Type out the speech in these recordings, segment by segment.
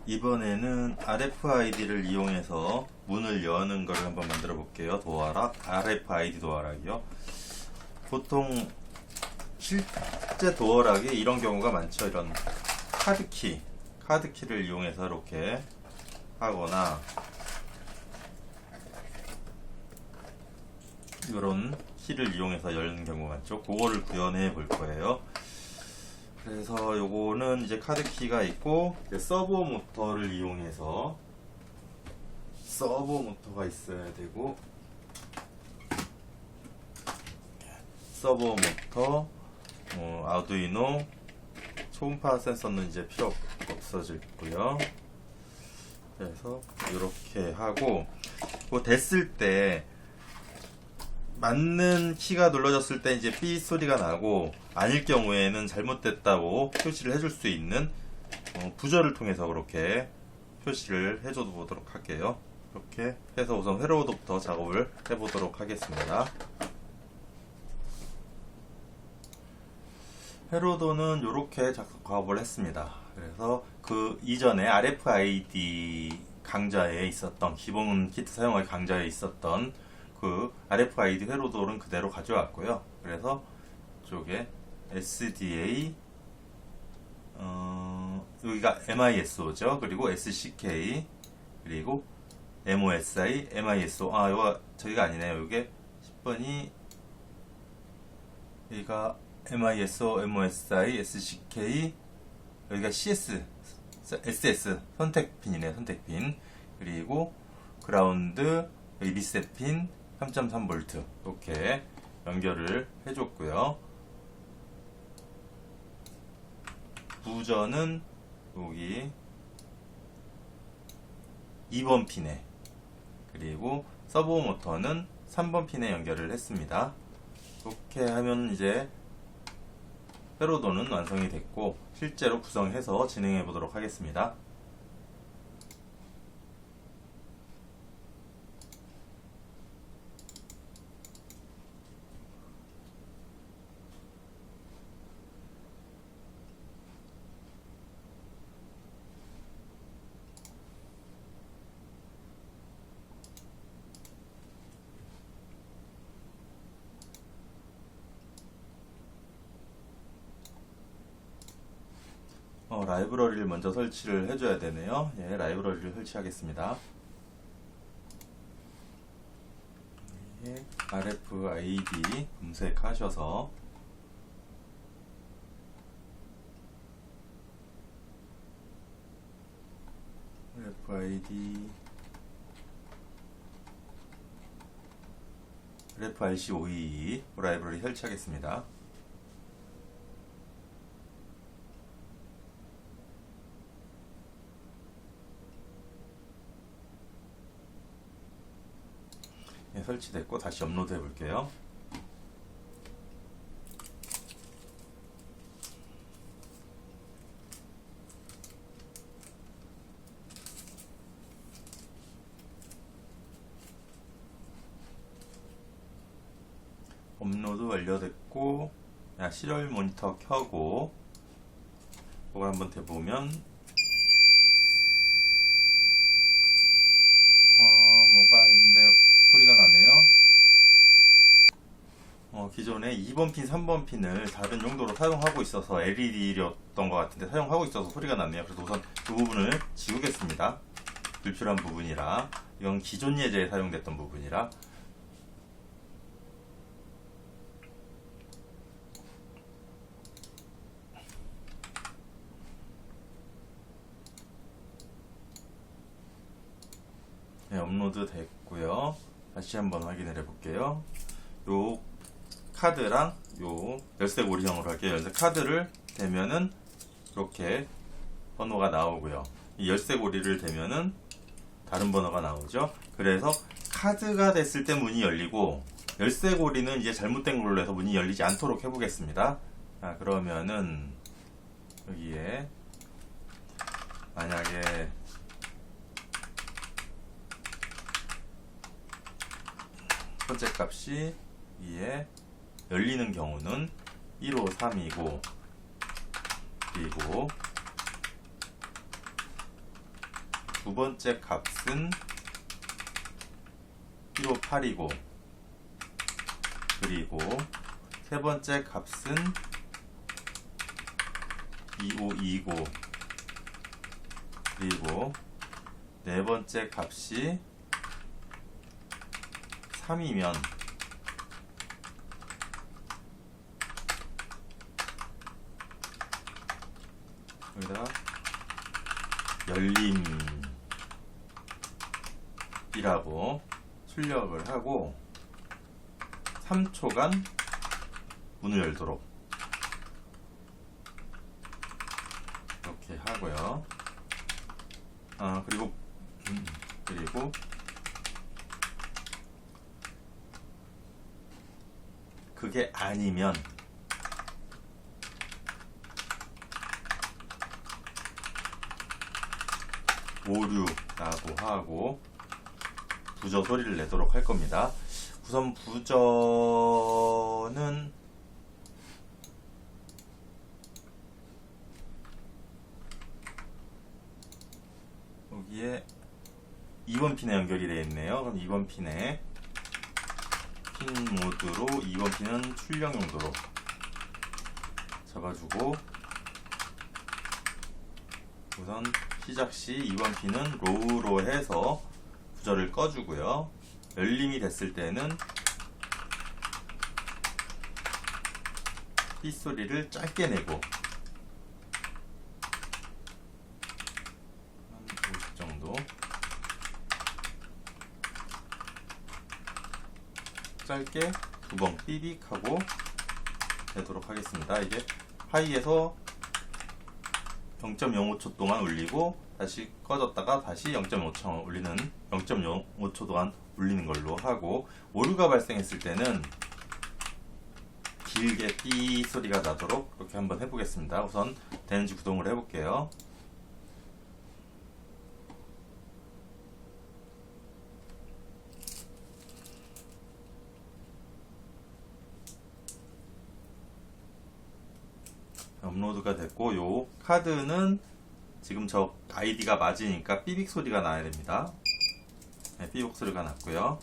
이번에는 RFID를 이용해서 문을 여는 걸 한번 만들어 볼게요. 도어락, RFID 도어락이요. 보통 실제 도어락이 이런 경우가 많죠. 이런 카드키를 이용해서 이렇게 하거나 이런 키를 이용해서 열는 경우가 많죠. 그거를 구현해 볼 거예요. 그래서 요거는 이제 카드키가 있고 서버 모터를 이용해서 서버 모터가 있어야 되고 서버 모터 아두이노 초음파 센서는 이제 필요 없어졌고요. 그래서 이렇게 하고 그거 됐을 때 맞는 키가 눌러졌을 때 이제 삐 소리가 나고 아닐 경우에는 잘못됐다고 표시를 해줄 수 있는 부저를 통해서 그렇게 표시를 해줘 보도록 할게요. 이렇게 해서 우선 회로도부터 작업을 해보도록 하겠습니다. 회로도는 이렇게 작업을 했습니다. 그래서 그 이전에 RFID 강좌에 있었던 기본 키트 사용할 강좌에 있었던 그 RFID 회로도는 그대로 가져왔고요. 그래서 이쪽에 SDA 여기가 MISO죠. 그리고 SCK 그리고 MOSI, MISO 이거 저기가 아니네요. 이게 10번이 여기가 MISO, MOSI, SCK 여기가 CS, SS 선택핀이네요. 선택핀 그리고 그라운드 여기 리셋핀 3.3V 이렇게 연결을 해줬고요. 부저는 여기 2번 핀에 그리고 서버 모터는 3번 핀에 연결을 했습니다. 이렇게 하면 이제 회로도는 완성이 됐고 실제로 구성해서 진행해 보도록 하겠습니다. 라이브러리를 먼저 설치를 해줘야 되네요. 예, 라이브러리를 설치하겠습니다. 예, RFID 검색하셔서 RFRC522 라이브러리 설치하겠습니다. 네, 설치됐고 다시 업로드 해볼게요. 업로드 완료됐고 시리얼 모니터 켜고 이걸 한번 대보면 뭐가 있는데 소리가 나네요. 기존에 2번 핀, 3번 핀을 다른 용도로 사용하고 있어서 LED였던 것 같은데 사용하고 있어서 소리가 나네요. 그래서 우선 이 부분을 지우겠습니다. 불필요한 부분이라 이건 기존 예제에 사용됐던 부분이라 네, 업로드 됐고요. 다시 한번 확인을 해볼게요. 요 카드랑 요 열쇠 고리형으로 할게요. 열쇠 카드를 대면은 이렇게 번호가 나오고요. 이 열쇠 고리를 대면은 다른 번호가 나오죠. 그래서 카드가 됐을 때 문이 열리고 열쇠 고리는 이제 잘못된 걸로 해서 문이 열리지 않도록 해보겠습니다. 그러면은 여기에 만약에 첫 번째 값이 위에 열리는 경우는 153이고 그리고 두 번째 값은 1582고, 그리고 세 번째 값은 2529, 그리고 네 번째 값이 3이면 여기다가 열림이라고 출력을 하고 3초간 문을 열도록 이렇게 하고요. 그리고 그게 아니면 오류라고 하고 부저 소리를 내도록 할 겁니다. 우선 부저는 여기에 2번 핀에 연결이 되어 있네요. 그럼 2번 핀에 핀 모드로 2번 핀은 출력 용도로 잡아주고, 우선 시작 시 2번 핀은 로우로 해서 부저를 꺼주고요. 열림이 됐을 때는 삐 소리를 짧게 내고 한 50 정도 짧게 두 번 삐빅 하고 내도록 하겠습니다. 이게 하이에서 0.05초 동안 울리고 다시 꺼졌다가 다시 0.5초 울리는 0.05초 동안 울리는 걸로 하고, 오류가 발생했을 때는 길게 삐 소리가 나도록 이렇게 한번 해보겠습니다. 우선 되는지 구동을 해볼게요. 업로드가 됐고, 요 카드는 지금 저 아이디가 맞으니까 삐빅 소리가 나야 됩니다. 네, 삐빅 소리가 났고요.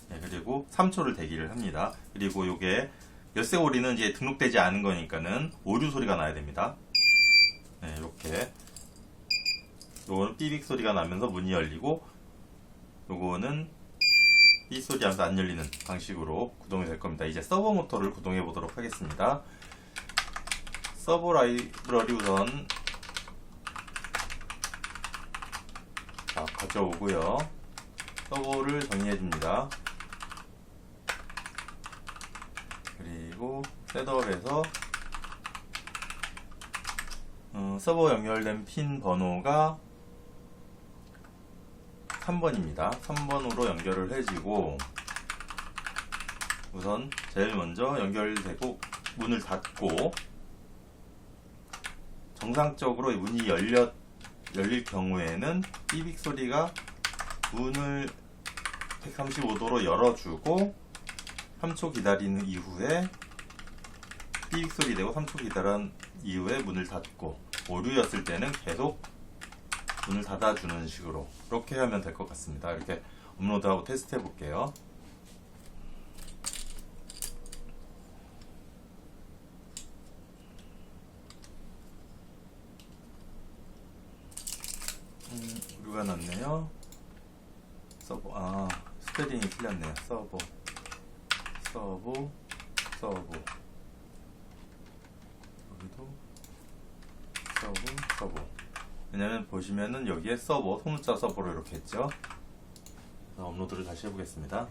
네, 그리고 3초를 대기를 합니다. 그리고 요게 열쇠고리는 이제 등록되지 않은 거니까는 오류 소리가 나야 됩니다. 네, 이렇게 요거는 삐빅 소리가 나면서 문이 열리고, 요거는 삐 소리 하면서 안 열리는 방식으로 구동이 될 겁니다. 이제 서버 모터를 구동해 보도록 하겠습니다. 서버 라이브러리 우선 가져오고요. 서버를 정의해 줍니다. 그리고 셋업에서 서버 연결된 핀 번호가 3번입니다. 3번으로 연결을 해주고, 우선 제일 먼저 연결되고 문을 닫고, 정상적으로 문이 열릴 경우에는 삐빅 소리가 문을 135도로 열어주고 3초 기다리는 이후에 삐빅 소리 내고 3초 기다린 이후에 문을 닫고, 오류였을 때는 계속 문을 닫아주는 식으로 그렇게 하면 될 것 같습니다. 이렇게 업로드하고 테스트 해볼게요. 오류가 났네요. 서버, 스페링이 틀렸네요. 서버 여기도 서버. 왜냐면 보시면은 여기에 서버, 소문자 서버로 이렇게 했죠. 업로드를 다시 해보겠습니다.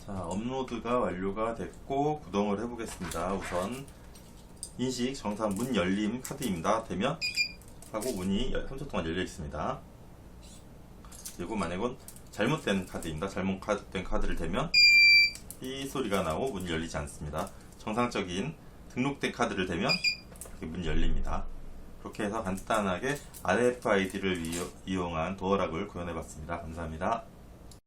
자, 업로드가 완료가 됐고 구동을 해보겠습니다. 우선 인식 정상 문 열림 카드입니다. 되면 하고 문이 3초 동안 열려 있습니다. 그리고 만약은 잘못된 카드입니다. 잘못된 카드를 대면 삐 소리가 나고 문이 열리지 않습니다. 정상적인 등록된 카드를 대면 이렇게 문이 열립니다. 그렇게 해서 간단하게 RFID를 이용한 도어락을 구현해 봤습니다. 감사합니다.